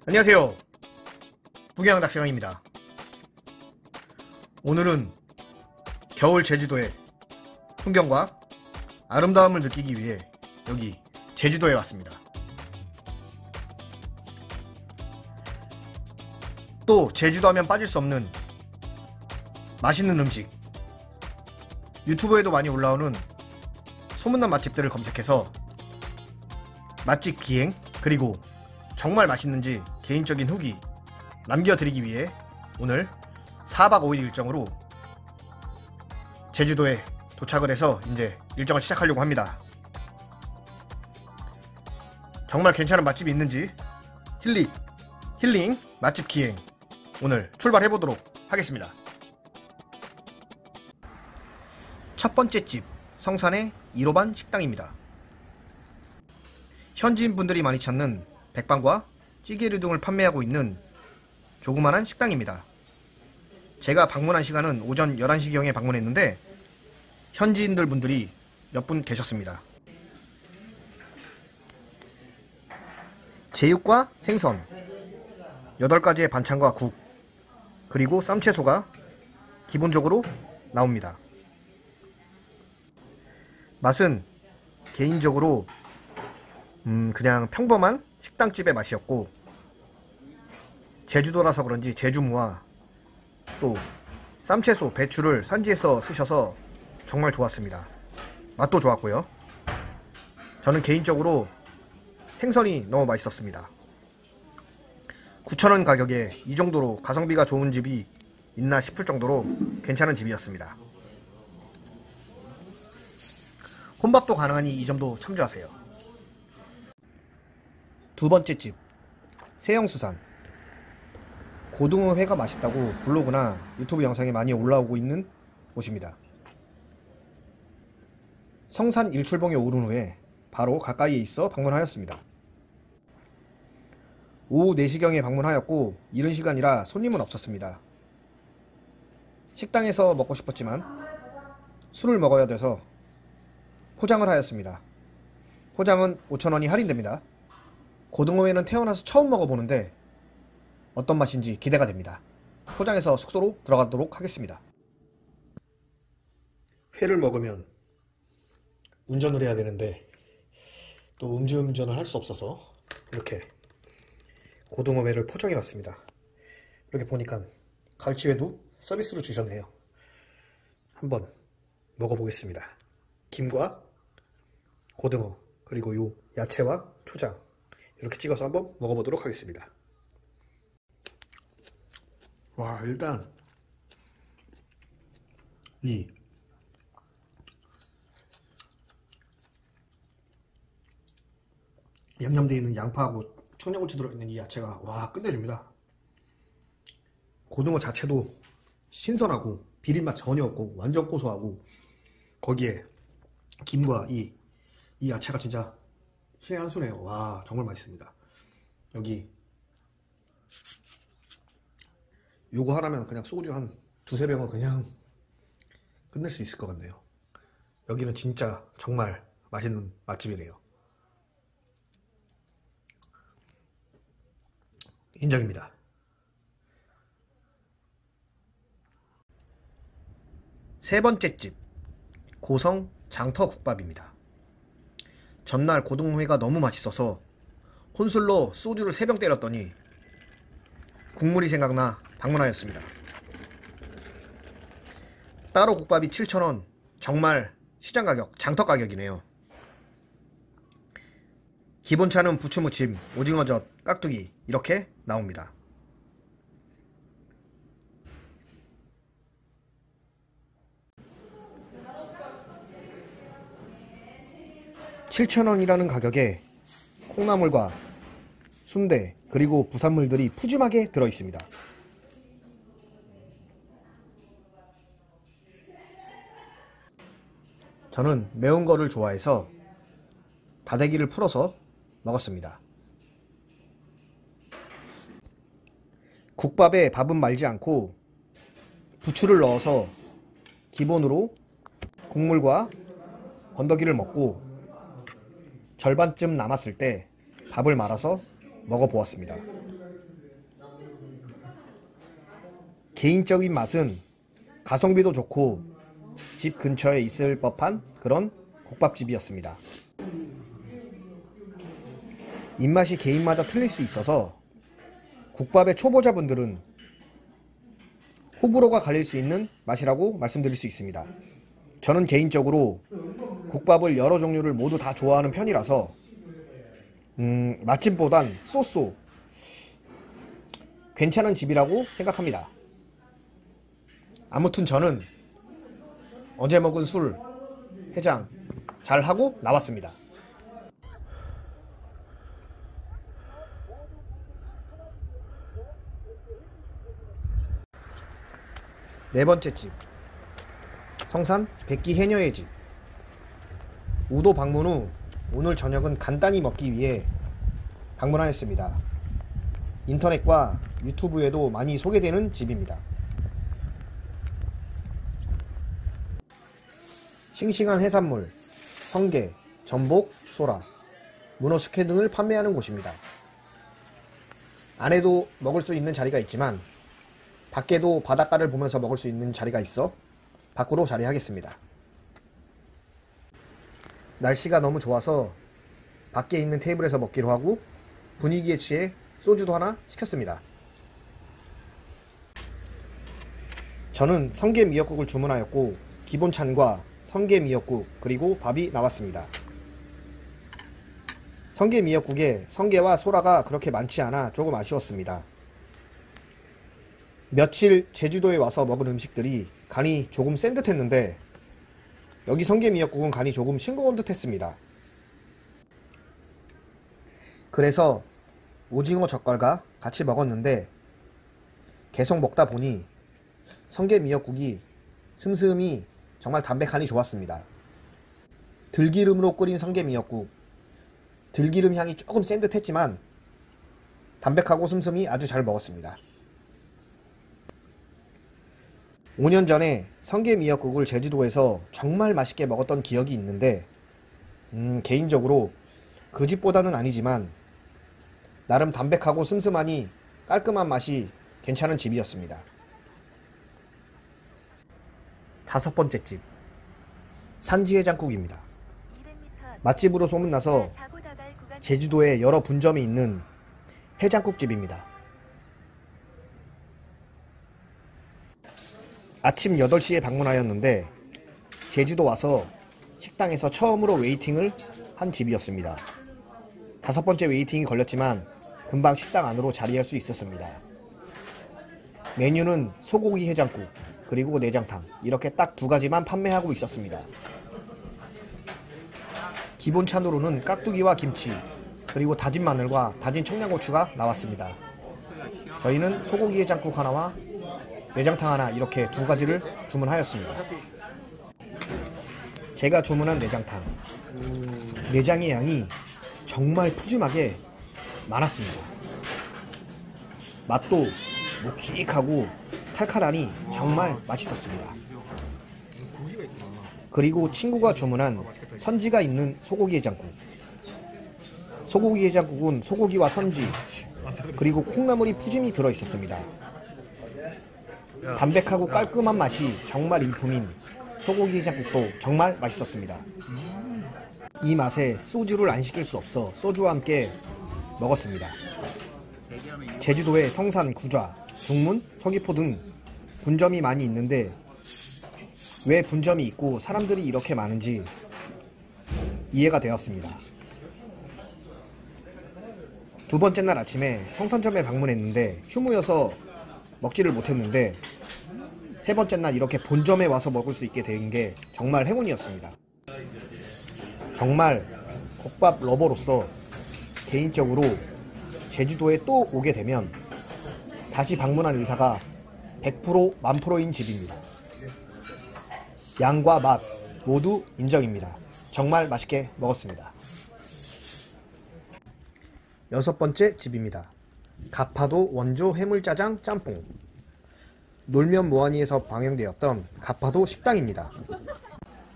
안녕하세요. 북양닭시강입니다. 오늘은 겨울 제주도의 풍경과 아름다움을 느끼기 위해 여기 제주도에 왔습니다. 또 제주도 하면 빠질 수 없는 맛있는 음식, 유튜브에도 많이 올라오는 소문난 맛집들을 검색해서 맛집 기행, 그리고 정말 맛있는지 개인적인 후기 남겨드리기 위해 오늘 4박 5일 일정으로 제주도에 도착을 해서 이제 일정을 시작하려고 합니다. 정말 괜찮은 맛집이 있는지 힐링 맛집 기행 오늘 출발해보도록 하겠습니다. 첫 번째 집, 성산의 1호반 식당입니다. 현지인 분들이 많이 찾는 백반과 찌개류 등을 판매하고 있는 조그만한 식당입니다. 제가 방문한 시간은 오전 11시경에 방문했는데 현지인들 분들이 몇 분 계셨습니다. 제육과 생선 8가지의 반찬과 국, 그리고 쌈채소가 기본적으로 나옵니다. 맛은 개인적으로 그냥 평범한 식당집의 맛이었고, 제주도라서 그런지 제주무와 또 쌈채소, 배추를 산지에서 쓰셔서 정말 좋았습니다. 맛도 좋았고요. 저는 개인적으로 생선이 너무 맛있었습니다. 9,000원 가격에 이 정도로 가성비가 좋은 집이 있나 싶을 정도로 괜찮은 집이었습니다. 혼밥도 가능하니 이 점도 참조하세요. 두 번째 집, 세영수산. 고등어회가 맛있다고 블로그나 유튜브 영상에 많이 올라오고 있는 곳입니다. 성산 일출봉에 오른 후에 바로 가까이에 있어 방문하였습니다. 오후 4시경에 방문하였고 이른 시간이라 손님은 없었습니다. 식당에서 먹고 싶었지만 술을 먹어야 돼서 포장을 하였습니다. 포장은 5,000원이 할인됩니다. 고등어회는 태어나서 처음 먹어보는데 어떤 맛인지 기대가 됩니다. 포장해서 숙소로 들어가도록 하겠습니다. 회를 먹으면 운전을 해야 되는데 또 음주운전을 할 수 없어서 이렇게 고등어회를 포장해 왔습니다. 이렇게 보니까 갈치회도 서비스로 주셨네요. 한번 먹어보겠습니다. 김과 고등어, 그리고 요 야채와 초장 이렇게 찍어서 한번 먹어보도록 하겠습니다. 와, 일단 이 양념되어 있는 양파하고 청양고추 들어있는 이 야채가 와, 끝내줍니다. 고등어 자체도 신선하고 비린맛 전혀 없고 완전 고소하고, 거기에 김과 이 야채가 진짜 신의 한 수네요. 와, 정말 맛있습니다. 여기 요거 하나면 그냥 소주 한 두세 병은 그냥 끝낼 수 있을 것 같네요. 여기는 진짜 정말 맛있는 맛집이네요. 인정입니다. 세 번째 집, 고성 장터국밥입니다. 전날 고등어회가 너무 맛있어서 혼술로 소주를 3병 때렸더니 국물이 생각나 방문하였습니다. 따로 국밥이 7,000원, 정말 시장 가격, 장터 가격이네요. 기본차는 부추무침, 오징어젓, 깍두기 이렇게 나옵니다. (7,000원이라는) 가격에 콩나물과 순대 그리고 부산물들이 푸짐하게 들어있습니다. 저는 매운 거를 좋아해서 다대기를 풀어서 먹었습니다. 국밥에 밥은 말지 않고 부추를 넣어서 기본으로 국물과 건더기를 먹고 절반쯤 남았을 때 밥을 말아서 먹어보았습니다. 개인적인 맛은 가성비도 좋고 집 근처에 있을 법한 그런 국밥집이었습니다. 입맛이 개인마다 틀릴 수 있어서 국밥의 초보자분들은 호불호가 갈릴 수 있는 맛이라고 말씀드릴 수 있습니다. 저는 개인적으로 국밥을 여러 종류를 모두 다 좋아하는 편이라서 맛집보단 쏘쏘 괜찮은 집이라고 생각합니다. 아무튼 저는 어제 먹은 술 해장 잘하고 나왔습니다. 네 번째 집, 성산 백기 해녀의 집. 우도 방문 후 오늘 저녁은 간단히 먹기 위해 방문하였습니다. 인터넷과 유튜브에도 많이 소개되는 집입니다. 싱싱한 해산물, 성게, 전복, 소라, 문어, 숙회 등을 판매하는 곳입니다. 안에도 먹을 수 있는 자리가 있지만 밖에도 바닷가를 보면서 먹을 수 있는 자리가 있어 밖으로 자리하겠습니다. 날씨가 너무 좋아서 밖에 있는 테이블에서 먹기로 하고 분위기에 취해 소주도 하나 시켰습니다. 저는 성게 미역국을 주문하였고 기본찬과 성게 미역국 그리고 밥이 나왔습니다. 성게 미역국에 성게와 소라가 그렇게 많지 않아 조금 아쉬웠습니다. 며칠 제주도에 와서 먹은 음식들이 간이 조금 센 듯 했는데 여기 성게 미역국은 간이 조금 싱거운 듯 했습니다. 그래서 오징어 젓갈과 같이 먹었는데 계속 먹다 보니 성게 미역국이 슴슴이 정말 담백하니 좋았습니다. 들기름으로 끓인 성게 미역국, 들기름 향이 조금 센 듯 했지만 담백하고 슴슴이 아주 잘 먹었습니다. 5년 전에 성게 미역국을 제주도에서 정말 맛있게 먹었던 기억이 있는데 개인적으로 그 집보다는 아니지만 나름 담백하고 슴슴하니 깔끔한 맛이 괜찮은 집이었습니다. 다섯 번째 집, 산지해장국입니다. 맛집으로 소문나서 제주도에 여러 분점이 있는 해장국집입니다. 아침 8시에 방문하였는데 제주도 와서 식당에서 처음으로 웨이팅을 한 집이었습니다. 5번째 웨이팅이 걸렸지만 금방 식당 안으로 자리할 수 있었습니다. 메뉴는 소고기 해장국 그리고 내장탕 이렇게 딱 2가지만 판매하고 있었습니다. 기본 찬으로는 깍두기와 김치 그리고 다진 마늘과 다진 청양고추가 나왔습니다. 저희는 소고기 해장국 하나와 내장탕 하나 이렇게 2가지를 주문하였습니다. 제가 주문한 내장탕, 내장의 양이 정말 푸짐하게 많았습니다. 맛도 묵직하고 칼칼하니 정말 맛있었습니다. 그리고 친구가 주문한 선지가 있는 소고기 해장국. 소고기 해장국은 소고기와 선지 그리고 콩나물이 푸짐히 들어있었습니다. 담백하고 깔끔한 맛이 정말 일품인 소고기 해장국도 정말 맛있었습니다. 이 맛에 소주를 안 시킬 수 없어 소주와 함께 먹었습니다. 제주도에 성산, 구좌, 중문, 서귀포 등 분점이 많이 있는데 왜 분점이 있고 사람들이 이렇게 많은지 이해가 되었습니다. 2번째 날 아침에 성산점에 방문했는데 휴무여서 먹지를 못했는데 3번째 날 이렇게 본점에 와서 먹을 수 있게 된 게 정말 행운이었습니다. 정말 국밥 러버로서 개인적으로 제주도에 또 오게 되면 다시 방문할 의사가 100% 만프로인 집입니다. 양과 맛 모두 인정입니다. 정말 맛있게 먹었습니다. 6번째 집입니다. 가파도 원조 해물짜장 짬뽕. 놀면 뭐하니에서 방영되었던 가파도 식당입니다.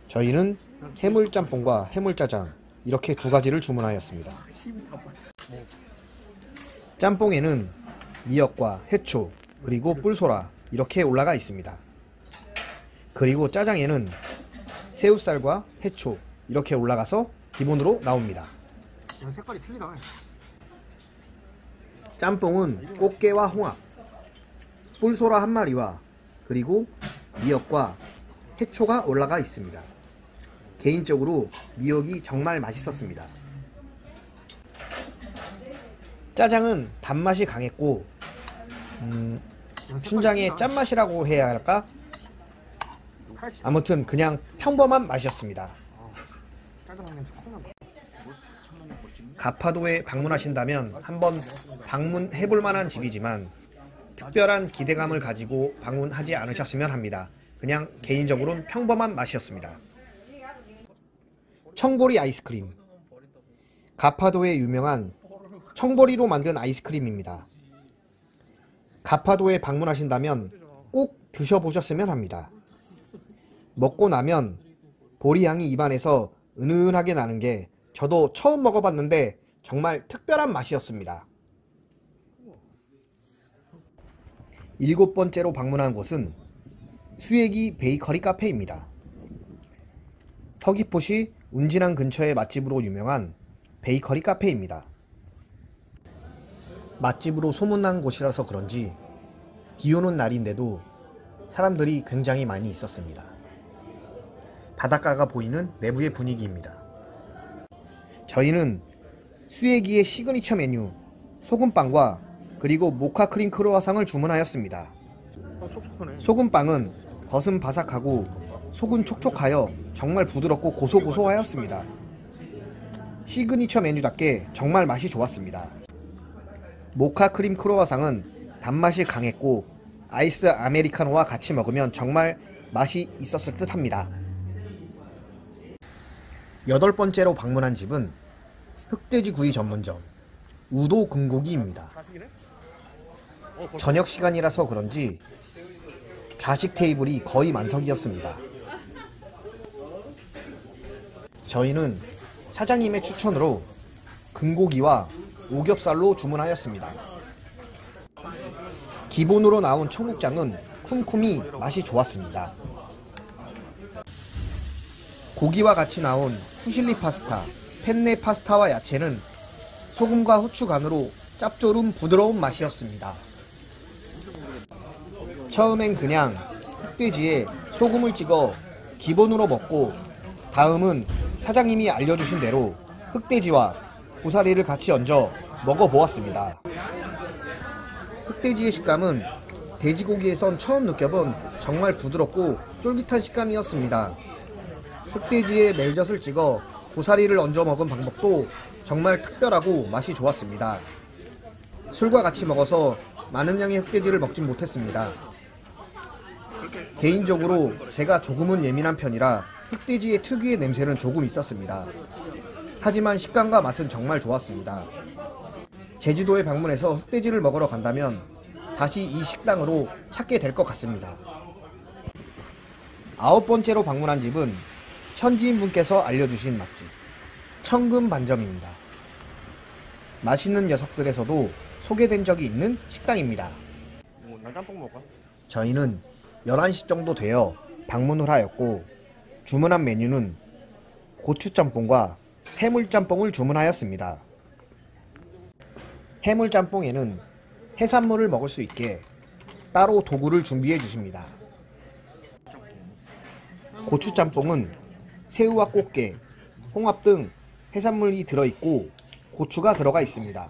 저희는 해물짬뽕과 해물짜장 이렇게 2가지를 주문하였습니다. 짬뽕에는 미역과 해초 그리고 뿔소라 이렇게 올라가 있습니다. 그리고 짜장에는 새우살과 해초 이렇게 올라가서 기본으로 나옵니다. 색깔이 틀리다. 짬뽕은 꽃게와 홍합, 뿔소라 한 마리와 그리고 미역과 해초가 올라가 있습니다. 개인적으로 미역이 정말 맛있었습니다. 짜장은 단맛이 강했고 춘장의 짠맛이라고 해야 할까? 아무튼 그냥 평범한 맛이었습니다. 가파도에 방문하신다면 한번 방문해볼 만한 집이지만 특별한 기대감을 가지고 방문하지 않으셨으면 합니다. 그냥 개인적으로는 평범한 맛이었습니다. 청보리 아이스크림. 가파도에 유명한 청보리로 만든 아이스크림입니다. 가파도에 방문하신다면 꼭 드셔보셨으면 합니다. 먹고 나면 보리 향이 입안에서 은은하게 나는 게 저도 처음 먹어봤는데 정말 특별한 맛이었습니다. 7번째로 방문한 곳은 수예기 베이커리 카페입니다. 서귀포시 운진항 근처의 맛집으로 유명한 베이커리 카페입니다. 맛집으로 소문난 곳이라서 그런지 비오는 날인데도 사람들이 굉장히 많이 있었습니다. 바닷가가 보이는 내부의 분위기입니다. 저희는 수예기의 시그니처 메뉴 소금빵과 그리고 모카 크림 크루아상을 주문하였습니다. 소금빵은 겉은 바삭하고 속은 촉촉하여 정말 부드럽고 고소고소하였습니다. 시그니처 메뉴답게 정말 맛이 좋았습니다. 모카 크림 크루아상은 단맛이 강했고 아이스 아메리카노와 같이 먹으면 정말 맛이 있었을 듯 합니다. 8번째로 방문한 집은 흑돼지 구이 전문점 우도 금고기입니다. 저녁 시간이라서 그런지 좌식 테이블이 거의 만석이었습니다. 저희는 사장님의 추천으로 금고기와 오겹살로 주문하였습니다. 기본으로 나온 청국장은 쿰쿰이 맛이 좋았습니다. 고기와 같이 나온 푸실리 파스타, 펜네 파스타와 야채는 소금과 후추 간으로 짭조름 부드러운 맛이었습니다. 처음엔 그냥 흑돼지에 소금을 찍어 기본으로 먹고 다음은 사장님이 알려주신 대로 흑돼지와 고사리를 같이 얹어 먹어보았습니다. 흑돼지의 식감은 돼지고기에선 처음 느껴본 정말 부드럽고 쫄깃한 식감이었습니다. 흑돼지에 멜젓을 찍어 고사리를 얹어 먹은 방법도 정말 특별하고 맛이 좋았습니다. 술과 같이 먹어서 많은 양의 흑돼지를 먹진 못했습니다. 개인적으로 제가 조금은 예민한 편이라 흑돼지의 특유의 냄새는 조금 있었습니다. 하지만 식감과 맛은 정말 좋았습니다. 제주도에 방문해서 흑돼지를 먹으러 간다면 다시 이 식당으로 찾게 될 것 같습니다. 9번째로 방문한 집은 현지인분께서 알려주신 맛집 청금반점입니다. 맛있는 녀석들에서도 소개된 적이 있는 식당입니다. 저희는 11시 정도 되어 방문을 하였고 주문한 메뉴는 고추짬뽕과 해물짬뽕을 주문하였습니다. 해물짬뽕에는 해산물을 먹을 수 있게 따로 도구를 준비해 주십니다. 고추짬뽕은 새우와 꽃게, 홍합 등 해산물이 들어있고 고추가 들어가 있습니다.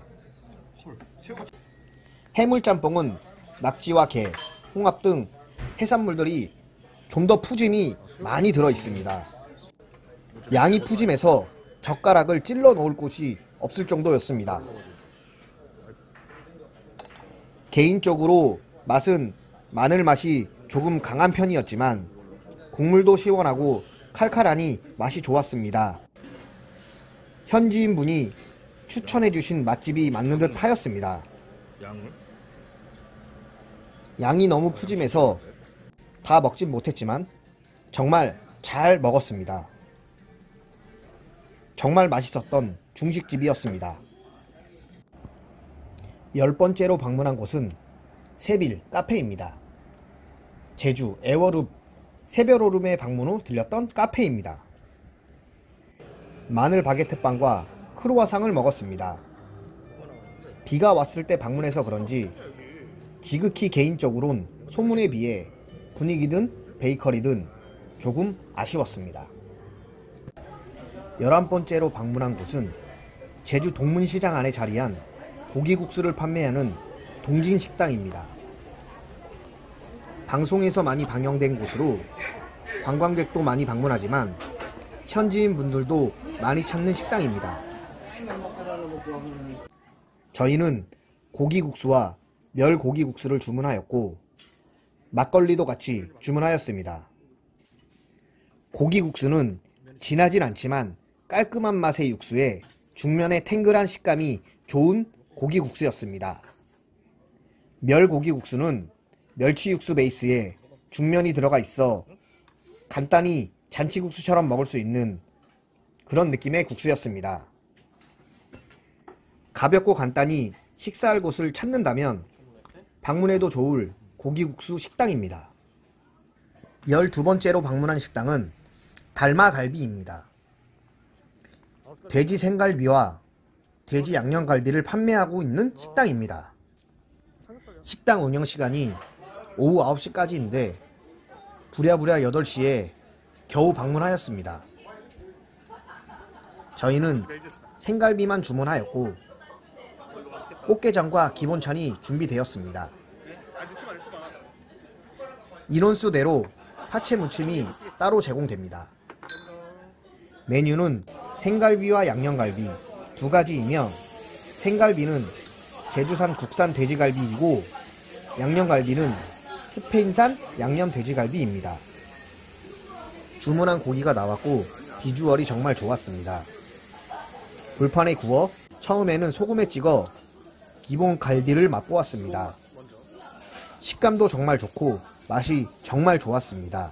해물짬뽕은 낙지와 게, 홍합 등 해산물들이 좀 더 푸짐히 많이 들어있습니다. 양이 푸짐해서 젓가락을 찔러 놓을 곳이 없을 정도였습니다. 개인적으로 맛은 마늘 맛이 조금 강한 편이었지만 국물도 시원하고 칼칼하니 맛이 좋았습니다. 현지인 분이 추천해주신 맛집이 맞는 듯 하였습니다. 양이 너무 푸짐해서 다 먹진 못했지만 정말 잘 먹었습니다. 정말 맛있었던 중식집이었습니다. 10번째로 방문한 곳은 세빌 카페입니다. 제주 애월읍 새별오름에 방문 후 들렸던 카페입니다. 마늘 바게트빵과 크로와상을 먹었습니다. 비가 왔을 때 방문해서 그런지 지극히 개인적으론 소문에 비해 분위기든 베이커리든 조금 아쉬웠습니다. 11번째로 방문한 곳은 제주 동문시장 안에 자리한 고기국수를 판매하는 동진식당입니다. 방송에서 많이 방영된 곳으로 관광객도 많이 방문하지만 현지인 분들도 많이 찾는 식당입니다. 저희는 고기국수와 멸고기국수를 주문하였고 막걸리도 같이 주문하였습니다. 고기국수는 진하진 않지만 깔끔한 맛의 육수에 중면의 탱글한 식감이 좋은 고기국수였습니다. 멸고기국수는 멸치 육수 베이스에 중면이 들어가 있어 간단히 잔치국수처럼 먹을 수 있는 그런 느낌의 국수였습니다. 가볍고 간단히 식사할 곳을 찾는다면 방문해도 좋을 고기국수 식당입니다. 12번째로 방문한 식당은 달마갈비입니다. 돼지 생갈비와 돼지 양념갈비를 판매하고 있는 식당입니다. 식당 운영시간이 오후 9시까지인데 부랴부랴 8시에 겨우 방문하였습니다. 저희는 생갈비만 주문하였고 꽃게장과 기본찬이 준비되었습니다. 인원수대로 파채 무침이 따로 제공됩니다. 메뉴는 생갈비와 양념갈비 두 가지이며 생갈비는 제주산 국산 돼지갈비이고 양념갈비는 스페인산 양념 돼지갈비입니다. 주문한 고기가 나왔고 비주얼이 정말 좋았습니다. 불판에 구워 처음에는 소금에 찍어 기본 갈비를 맛보았습니다. 식감도 정말 좋고 맛이 정말 좋았습니다.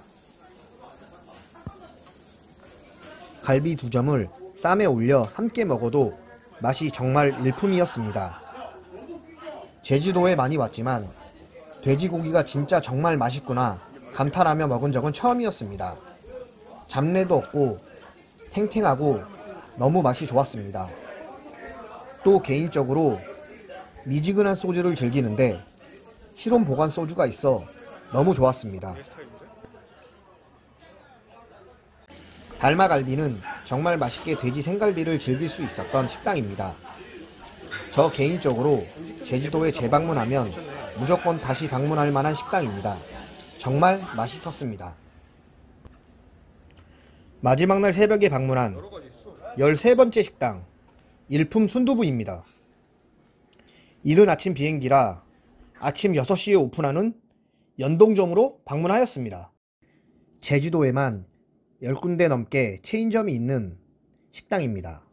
갈비 2점을 쌈에 올려 함께 먹어도 맛이 정말 일품이었습니다. 제주도에 많이 왔지만 돼지고기가 진짜 정말 맛있구나 감탄하며 먹은 적은 처음이었습니다. 잡내도 없고 탱탱하고 너무 맛이 좋았습니다. 또 개인적으로 미지근한 소주를 즐기는데 실온 보관 소주가 있어 너무 좋았습니다. 달마갈비는 정말 맛있게 돼지 생갈비를 즐길 수 있었던 식당입니다. 저 개인적으로 제주도에 재방문하면 무조건 다시 방문할 만한 식당입니다. 정말 맛있었습니다. 마지막 날 새벽에 방문한 13번째 식당 일품 순두부입니다. 이른 아침 비행기라 아침 6시에 오픈하는 연동점으로 방문하였습니다. 제주도에만 10군데 넘게 체인점이 있는 식당입니다.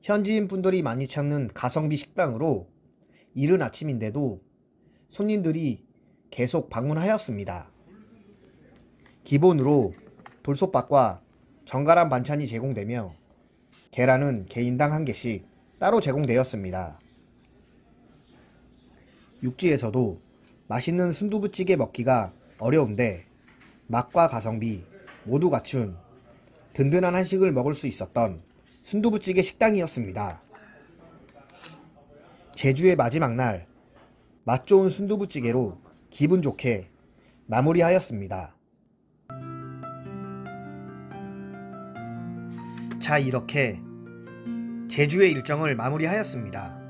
현지인 분들이 많이 찾는 가성비 식당으로 이른 아침인데도 손님들이 계속 방문하였습니다. 기본으로 돌솥밥과 정갈한 반찬이 제공되며 계란은 개인당 1개씩 따로 제공되었습니다. 육지에서도 맛있는 순두부찌개 먹기가 어려운데 맛과 가성비 모두 갖춘 든든한 한식을 먹을 수 있었던 순두부찌개 식당이었습니다. 제주의 마지막 날 맛 좋은 순두부찌개로 기분 좋게 마무리하였습니다. 자, 이렇게 제주의 일정을 마무리하였습니다.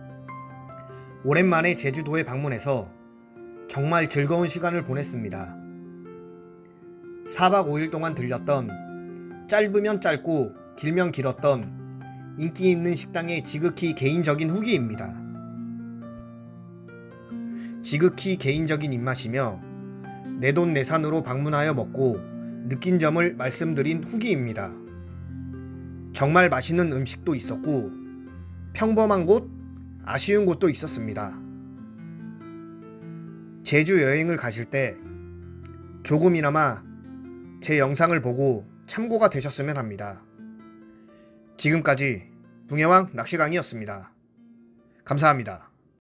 오랜만에 제주도에 방문해서 정말 즐거운 시간을 보냈습니다. 4박 5일 동안 들렸던 짧으면 짧고 길면 길었던 인기 있는 식당의 지극히 개인적인 후기입니다. 지극히 개인적인 입맛이며 내돈내산으로 방문하여 먹고 느낀 점을 말씀드린 후기입니다. 정말 맛있는 음식도 있었고 평범한 곳, 아쉬운 곳도 있었습니다. 제주 여행을 가실 때 조금이나마 제 영상을 보고 참고가 되셨으면 합니다. 지금까지 붕해왕 낚시강이었습니다. 감사합니다.